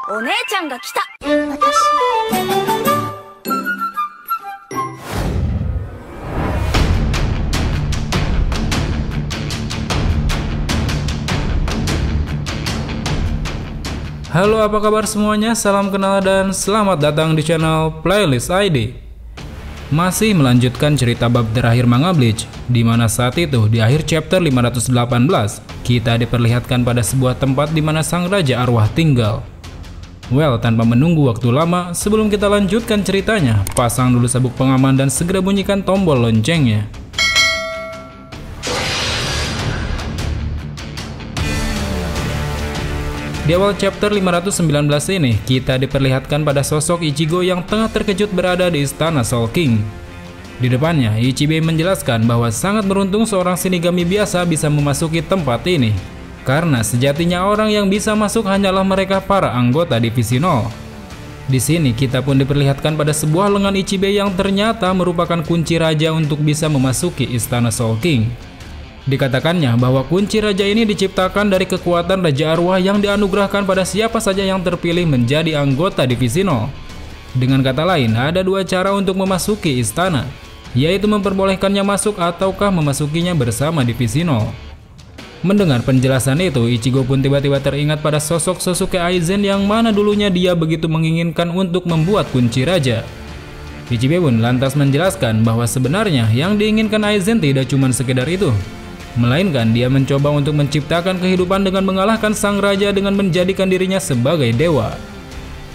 お姉ちゃんが来た。Halo, apa kabar semuanya? Salam kenal dan selamat datang di channel Playlist ID. Masih melanjutkan cerita bab terakhir manga Bleach, di mana saat itu di akhir chapter 518 kita diperlihatkan pada sebuah tempat di mana sang raja arwah tinggal. Well, tanpa menunggu waktu lama, sebelum kita lanjutkan ceritanya, pasang dulu sabuk pengaman dan segera bunyikan tombol loncengnya. Di awal chapter 519 ini, kita diperlihatkan pada sosok Ichigo yang tengah terkejut berada di istana Soul King. Di depannya, Ichibe menjelaskan bahwa sangat beruntung seorang Shinigami biasa bisa memasuki tempat ini, karena sejatinya orang yang bisa masuk hanyalah mereka para anggota divisi 0. Di sini kita pun diperlihatkan pada sebuah lengan Ichibe yang ternyata merupakan kunci raja untuk bisa memasuki istana Soul King. Dikatakannya bahwa kunci raja ini diciptakan dari kekuatan raja arwah yang dianugerahkan pada siapa saja yang terpilih menjadi anggota divisi 0. Dengan kata lain, ada dua cara untuk memasuki istana, yaitu memperbolehkannya masuk ataukah memasukinya bersama divisi 0. Mendengar penjelasan itu, Ichigo pun tiba-tiba teringat pada sosok Sosuke Aizen yang mana dulunya dia begitu menginginkan untuk membuat kunci raja. Ichibe pun lantas menjelaskan bahwa sebenarnya yang diinginkan Aizen tidak cuma sekedar itu, melainkan dia mencoba untuk menciptakan kehidupan dengan mengalahkan sang raja dengan menjadikan dirinya sebagai dewa.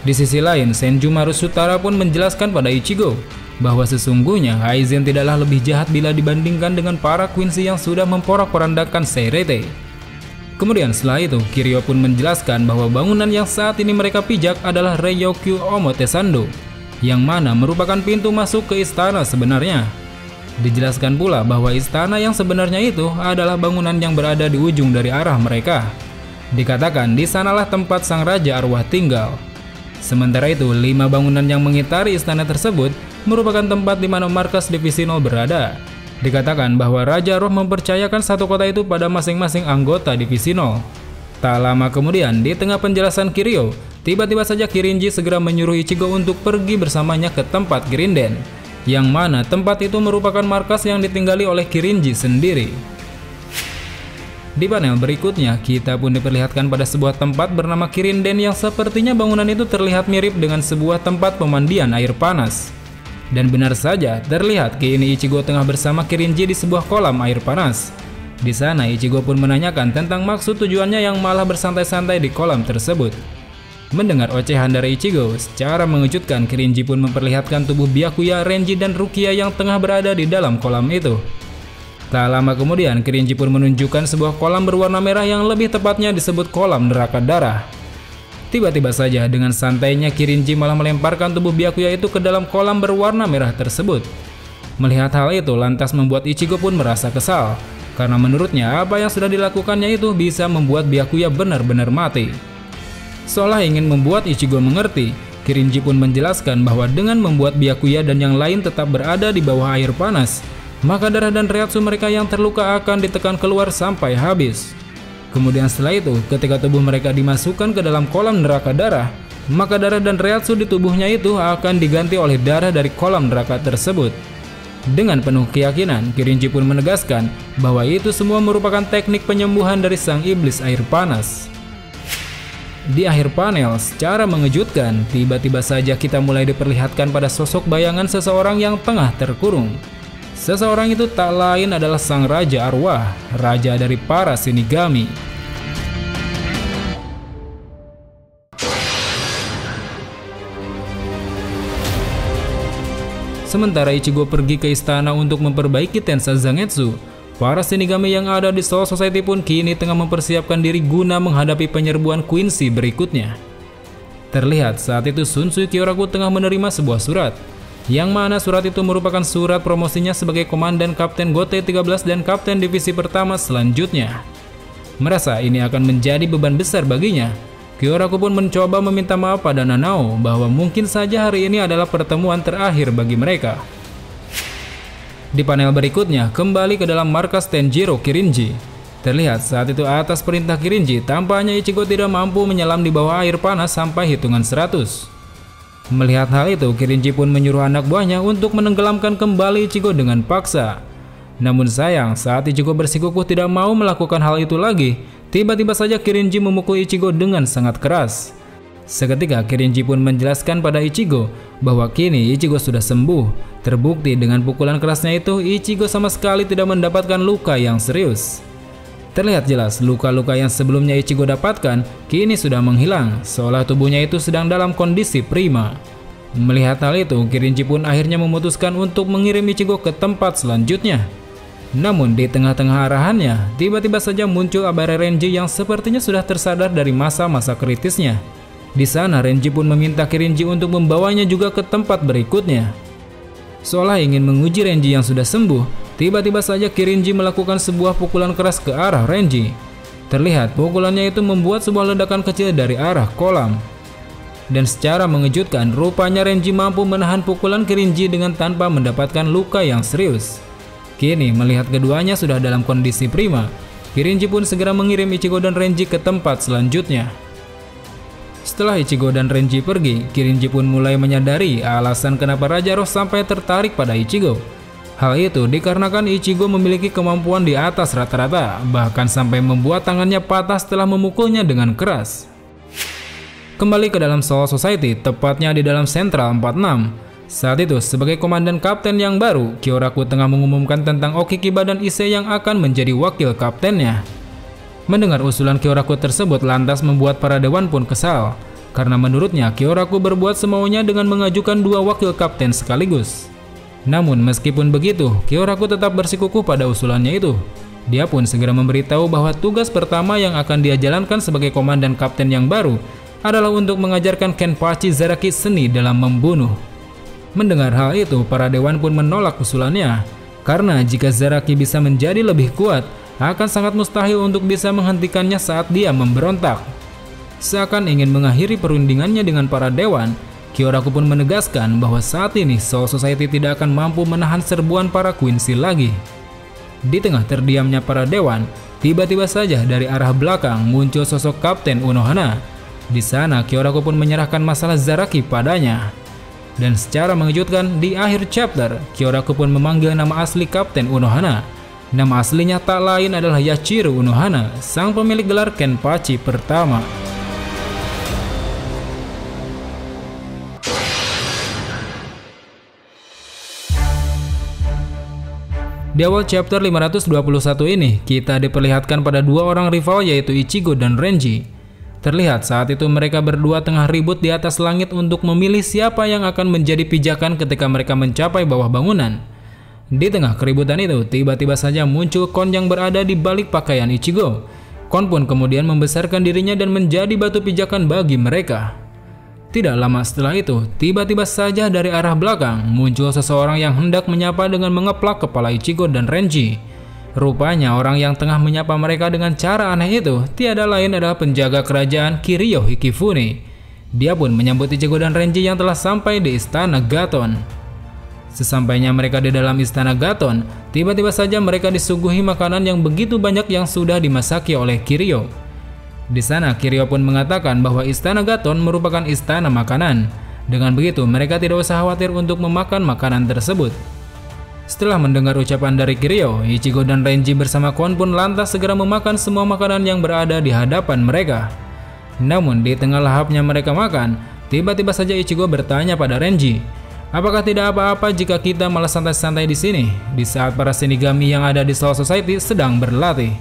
Di sisi lain, Senjumaru Sutara pun menjelaskan pada Ichigo bahwa sesungguhnya Aizen tidaklah lebih jahat bila dibandingkan dengan para Quincy yang sudah memporak-porandakan Seireitei. Kemudian setelah itu, Kiryu pun menjelaskan bahwa bangunan yang saat ini mereka pijak adalah Reiyokyu Omotesando, yang mana merupakan pintu masuk ke istana sebenarnya. Dijelaskan pula bahwa istana yang sebenarnya itu adalah bangunan yang berada di ujung dari arah mereka. Dikatakan di sanalah tempat sang raja arwah tinggal. Sementara itu, 5 bangunan yang mengitari istana tersebut merupakan tempat di mana markas divisi 0 berada. Dikatakan bahwa Raja Roh mempercayakan satu kota itu pada masing-masing anggota divisi 0. Tak lama kemudian, di tengah penjelasan Kiryu, tiba-tiba saja Kirinji segera menyuruh Ichigo untuk pergi bersamanya ke tempat Girinden, yang mana tempat itu merupakan markas yang ditinggali oleh Kirinji sendiri. Di panel berikutnya, kita pun diperlihatkan pada sebuah tempat bernama Girinden yang sepertinya bangunan itu terlihat mirip dengan sebuah tempat pemandian air panas. Dan benar saja, terlihat kini Ichigo tengah bersama Kirinji di sebuah kolam air panas. Di sana, Ichigo pun menanyakan tentang maksud tujuannya yang malah bersantai-santai di kolam tersebut. Mendengar ocehan dari Ichigo, secara mengejutkan Kirinji pun memperlihatkan tubuh Byakuya, Renji, dan Rukia yang tengah berada di dalam kolam itu. Tak lama kemudian, Kirinji pun menunjukkan sebuah kolam berwarna merah yang lebih tepatnya disebut kolam neraka darah. Tiba-tiba saja dengan santainya Kirinji malah melemparkan tubuh Byakuya itu ke dalam kolam berwarna merah tersebut. Melihat hal itu lantas membuat Ichigo pun merasa kesal, karena menurutnya apa yang sudah dilakukannya itu bisa membuat Byakuya benar-benar mati. Seolah ingin membuat Ichigo mengerti, Kirinji pun menjelaskan bahwa dengan membuat Byakuya dan yang lain tetap berada di bawah air panas, maka darah dan reatsu mereka yang terluka akan ditekan keluar sampai habis. Kemudian setelah itu, ketika tubuh mereka dimasukkan ke dalam kolam neraka darah, maka darah dan reatsu di tubuhnya itu akan diganti oleh darah dari kolam neraka tersebut. Dengan penuh keyakinan, Kirinji pun menegaskan bahwa itu semua merupakan teknik penyembuhan dari sang iblis air panas. Di akhir panel, secara mengejutkan, tiba-tiba saja kita mulai diperlihatkan pada sosok bayangan seseorang yang tengah terkurung. Seseorang itu tak lain adalah sang raja arwah, raja dari para Shinigami. Sementara Ichigo pergi ke istana untuk memperbaiki Tensa Zangetsu, para Shinigami yang ada di Soul Society pun kini tengah mempersiapkan diri guna menghadapi penyerbuan Quincy berikutnya. Terlihat saat itu Sun Sui Kyoraku tengah menerima sebuah surat, yang mana surat itu merupakan surat promosinya sebagai Komandan Kapten Gote 13 dan Kapten Divisi Pertama selanjutnya. Merasa ini akan menjadi beban besar baginya, Kyoraku pun mencoba meminta maaf pada Nanao bahwa mungkin saja hari ini adalah pertemuan terakhir bagi mereka. Di panel berikutnya, kembali ke dalam markas Tenjiro Kirinji. Terlihat saat itu atas perintah Kirinji, tampaknya Ichigo tidak mampu menyelam di bawah air panas sampai hitungan 100. Melihat hal itu, Kirinji pun menyuruh anak buahnya untuk menenggelamkan kembali Ichigo dengan paksa. Namun sayang, saat Ichigo bersikukuh tidak mau melakukan hal itu lagi, tiba-tiba saja Kirinji memukul Ichigo dengan sangat keras. Seketika Kirinji pun menjelaskan pada Ichigo bahwa kini Ichigo sudah sembuh. Terbukti dengan pukulan kerasnya itu, Ichigo sama sekali tidak mendapatkan luka yang serius. Terlihat jelas luka-luka yang sebelumnya Ichigo dapatkan kini sudah menghilang, seolah tubuhnya itu sedang dalam kondisi prima. Melihat hal itu, Kirinji pun akhirnya memutuskan untuk mengirim Ichigo ke tempat selanjutnya. Namun di tengah-tengah arahannya, tiba-tiba saja muncul Abare Renji yang sepertinya sudah tersadar dari masa-masa kritisnya. Di sana Renji pun meminta Kirinji untuk membawanya juga ke tempat berikutnya. Seolah ingin menguji Renji yang sudah sembuh, tiba-tiba saja Kirinji melakukan sebuah pukulan keras ke arah Renji. Terlihat pukulannya itu membuat sebuah ledakan kecil dari arah kolam. Dan secara mengejutkan, rupanya Renji mampu menahan pukulan Kirinji dengan tanpa mendapatkan luka yang serius. Kini melihat keduanya sudah dalam kondisi prima, Kirinji pun segera mengirim Ichigo dan Renji ke tempat selanjutnya. Setelah Ichigo dan Renji pergi, Kirinji pun mulai menyadari alasan kenapa Raja Roh sampai tertarik pada Ichigo. Hal itu dikarenakan Ichigo memiliki kemampuan di atas rata-rata, bahkan sampai membuat tangannya patah setelah memukulnya dengan keras. Kembali ke dalam Soul Society, tepatnya di dalam Sentral 46. Saat itu, sebagai komandan kapten yang baru, Kyoraku tengah mengumumkan tentang Okikiba dan Ise yang akan menjadi wakil kaptennya. Mendengar usulan Kyoraku tersebut lantas membuat para dewan pun kesal, karena menurutnya Kyoraku berbuat semaunya dengan mengajukan dua wakil kapten sekaligus. Namun meskipun begitu, Kyoraku tetap bersikukuh pada usulannya itu. Dia pun segera memberitahu bahwa tugas pertama yang akan dia jalankan sebagai komandan kapten yang baru adalah untuk mengajarkan Kenpachi Zaraki seni dalam membunuh. Mendengar hal itu, para dewan pun menolak usulannya, karena jika Zaraki bisa menjadi lebih kuat, akan sangat mustahil untuk bisa menghentikannya saat dia memberontak. Seakan ingin mengakhiri perundingannya dengan para dewan, Kyoraku pun menegaskan bahwa saat ini Soul Society tidak akan mampu menahan serbuan para Quincy lagi. Di tengah terdiamnya para dewan, tiba-tiba saja dari arah belakang muncul sosok Kapten Unohana. Di sana Kyoraku pun menyerahkan masalah Zaraki padanya. Dan secara mengejutkan, di akhir chapter, Kyoraku pun memanggil nama asli Kapten Unohana. Nama aslinya tak lain adalah Yachiru Unohana, sang pemilik gelar Kenpachi pertama. Di awal chapter 521 ini, kita diperlihatkan pada dua orang rival yaitu Ichigo dan Renji. Terlihat saat itu mereka berdua tengah ribut di atas langit untuk memilih siapa yang akan menjadi pijakan ketika mereka mencapai bawah bangunan. Di tengah keributan itu, tiba-tiba saja muncul Kon yang berada di balik pakaian Ichigo. Kon pun kemudian membesarkan dirinya dan menjadi batu pijakan bagi mereka. Tidak lama setelah itu, tiba-tiba saja dari arah belakang muncul seseorang yang hendak menyapa dengan mengeplak kepala Ichigo dan Renji. Rupanya orang yang tengah menyapa mereka dengan cara aneh itu tiada lain adalah penjaga kerajaan Kiryu Hikifune. Dia pun menyambut Ichigo dan Renji yang telah sampai di istana Gaton. Sesampainya mereka di dalam istana Gaton, tiba-tiba saja mereka disuguhi makanan yang begitu banyak yang sudah dimasaki oleh Kiryu. Di sana Kiryu pun mengatakan bahwa istana Gaton merupakan istana makanan. Dengan begitu mereka tidak usah khawatir untuk memakan makanan tersebut. Setelah mendengar ucapan dari Kiryu, Ichigo dan Renji bersama Kon pun lantas segera memakan semua makanan yang berada di hadapan mereka. Namun di tengah lahapnya mereka makan, tiba-tiba saja Ichigo bertanya pada Renji, "Apakah tidak apa-apa jika kita malah santai-santai di sini di saat para shinigami yang ada di Soul Society sedang berlatih?"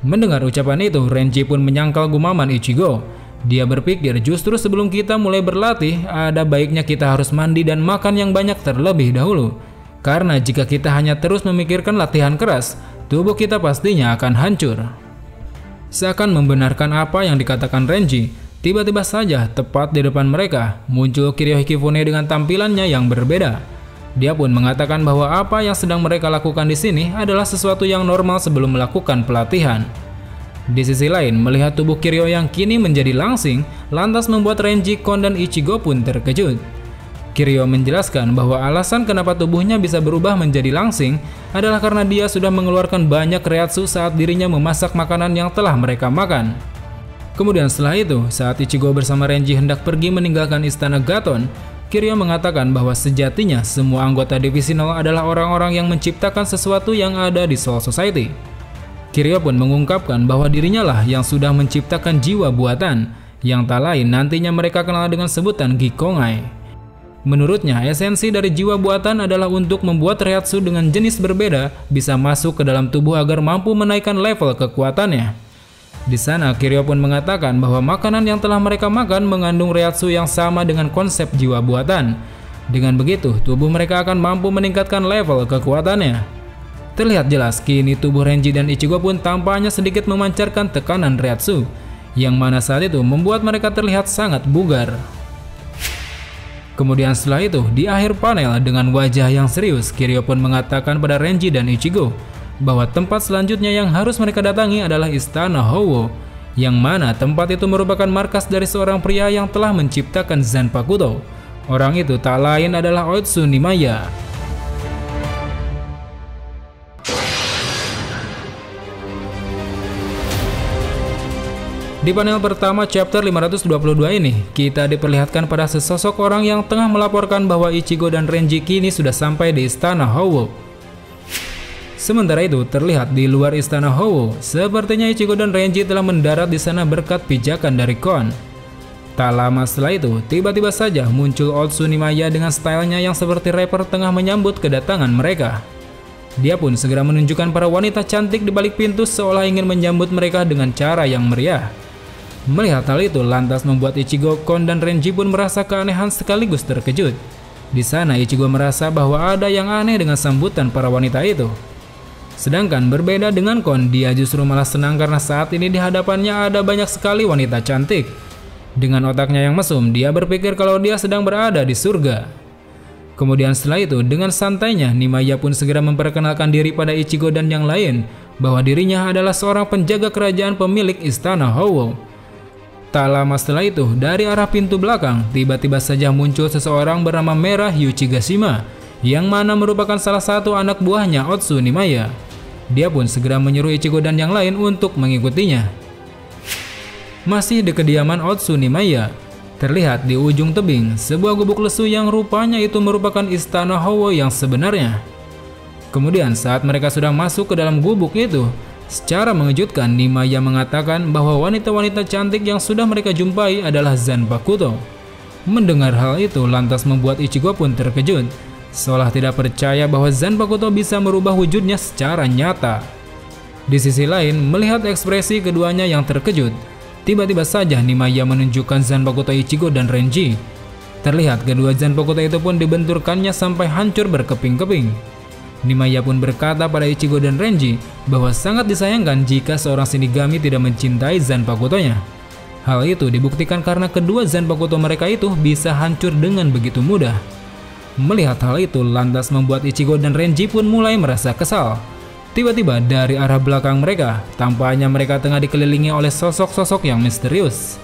Mendengar ucapan itu, Renji pun menyangkal gumaman Ichigo. Dia berpikir justru sebelum kita mulai berlatih, ada baiknya kita harus mandi dan makan yang banyak terlebih dahulu. Karena jika kita hanya terus memikirkan latihan keras, tubuh kita pastinya akan hancur. Seakan membenarkan apa yang dikatakan Renji, tiba-tiba saja tepat di depan mereka muncul Kiryu Hikifune dengan tampilannya yang berbeda. Dia pun mengatakan bahwa apa yang sedang mereka lakukan di sini adalah sesuatu yang normal sebelum melakukan pelatihan. Di sisi lain, melihat tubuh Kiryu yang kini menjadi langsing, lantas membuat Renji, Kon, dan Ichigo pun terkejut. Kiryu menjelaskan bahwa alasan kenapa tubuhnya bisa berubah menjadi langsing adalah karena dia sudah mengeluarkan banyak reiatsu saat dirinya memasak makanan yang telah mereka makan. Kemudian setelah itu, saat Ichigo bersama Renji hendak pergi meninggalkan istana Gaton, Kiryu mengatakan bahwa sejatinya semua anggota Divisi 0 adalah orang-orang yang menciptakan sesuatu yang ada di Soul Society. Kiryu pun mengungkapkan bahwa dirinya lah yang sudah menciptakan jiwa buatan, yang tak lain nantinya mereka kenal dengan sebutan Gikkongai. Menurutnya, esensi dari jiwa buatan adalah untuk membuat reiatsu dengan jenis berbeda bisa masuk ke dalam tubuh agar mampu menaikkan level kekuatannya. Di sana, Kiryu pun mengatakan bahwa makanan yang telah mereka makan mengandung reiatsu yang sama dengan konsep jiwa buatan. Dengan begitu, tubuh mereka akan mampu meningkatkan level kekuatannya. Terlihat jelas kini tubuh Renji dan Ichigo pun tampaknya sedikit memancarkan tekanan reiatsu, yang mana saat itu membuat mereka terlihat sangat bugar. Kemudian setelah itu, di akhir panel dengan wajah yang serius, Kiryu pun mengatakan pada Renji dan Ichigo bahwa tempat selanjutnya yang harus mereka datangi adalah Istana Howo, yang mana tempat itu merupakan markas dari seorang pria yang telah menciptakan Zanpakuto. Orang itu tak lain adalah Otsunimaya. Di panel pertama chapter 522 ini, kita diperlihatkan pada sesosok orang yang tengah melaporkan bahwa Ichigo dan Renji kini sudah sampai di Istana Howo. Sementara itu, terlihat di luar Istana Howo, sepertinya Ichigo dan Renji telah mendarat di sana berkat pijakan dari Kon. Tak lama setelah itu, tiba-tiba saja muncul Otsunimaya dengan stylenya yang seperti rapper tengah menyambut kedatangan mereka. Dia pun segera menunjukkan para wanita cantik di balik pintu seolah ingin menyambut mereka dengan cara yang meriah. Melihat hal itu lantas membuat Ichigo, Kon, dan Renji pun merasa keanehan sekaligus terkejut. Di sana Ichigo merasa bahwa ada yang aneh dengan sambutan para wanita itu. Sedangkan berbeda dengan Kon, dia justru malah senang karena saat ini di hadapannya ada banyak sekali wanita cantik. Dengan otaknya yang mesum, dia berpikir kalau dia sedang berada di surga. Kemudian setelah itu, dengan santainya, Nimaya pun segera memperkenalkan diri pada Ichigo dan yang lain bahwa dirinya adalah seorang penjaga kerajaan pemilik Istana Howo. Tak lama setelah itu, dari arah pintu belakang, tiba-tiba saja muncul seseorang bernama Merah Yuchigashima, yang mana merupakan salah satu anak buahnya Otsunimaya. Dia pun segera menyuruh Ichigo dan yang lain untuk mengikutinya. Masih di kediaman Otsunimaya, terlihat di ujung tebing sebuah gubuk lesu yang rupanya itu merupakan Istana Howo yang sebenarnya. Kemudian saat mereka sudah masuk ke dalam gubuk itu, secara mengejutkan Nimaya mengatakan bahwa wanita-wanita cantik yang sudah mereka jumpai adalah Zanpakuto. Mendengar hal itu lantas membuat Ichigo pun terkejut, seolah tidak percaya bahwa Zanpakuto bisa merubah wujudnya secara nyata. Di sisi lain, melihat ekspresi keduanya yang terkejut, tiba-tiba saja Nimaya menunjukkan Zanpakuto Ichigo dan Renji. Terlihat kedua Zanpakuto itu pun dibenturkannya sampai hancur berkeping-keping. Nimaya pun berkata pada Ichigo dan Renji bahwa sangat disayangkan jika seorang Shinigami tidak mencintai Zanpakutonya. Hal itu dibuktikan karena kedua Zanpakuto mereka itu bisa hancur dengan begitu mudah. Melihat hal itu lantas membuat Ichigo dan Renji pun mulai merasa kesal. Tiba-tiba dari arah belakang mereka, tampaknya mereka tengah dikelilingi oleh sosok-sosok yang misterius.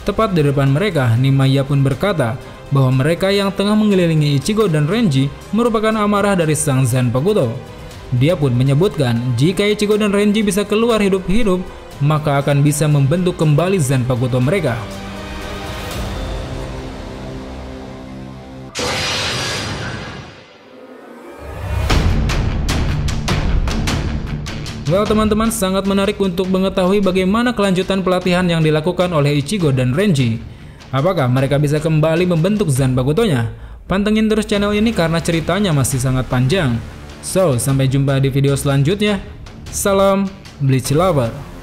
Tepat di depan mereka, Nimaya pun berkata bahwa mereka yang tengah mengelilingi Ichigo dan Renji merupakan amarah dari sang Zanpakuto. Dia pun menyebutkan jika Ichigo dan Renji bisa keluar hidup-hidup, maka akan bisa membentuk kembali Zanpakuto mereka. Well teman-teman, sangat menarik untuk mengetahui bagaimana kelanjutan pelatihan yang dilakukan oleh Ichigo dan Renji. Apakah mereka bisa kembali membentuk Zanpakutonya? Pantengin terus channel ini karena ceritanya masih sangat panjang. So, sampai jumpa di video selanjutnya. Salam Bleach Lover.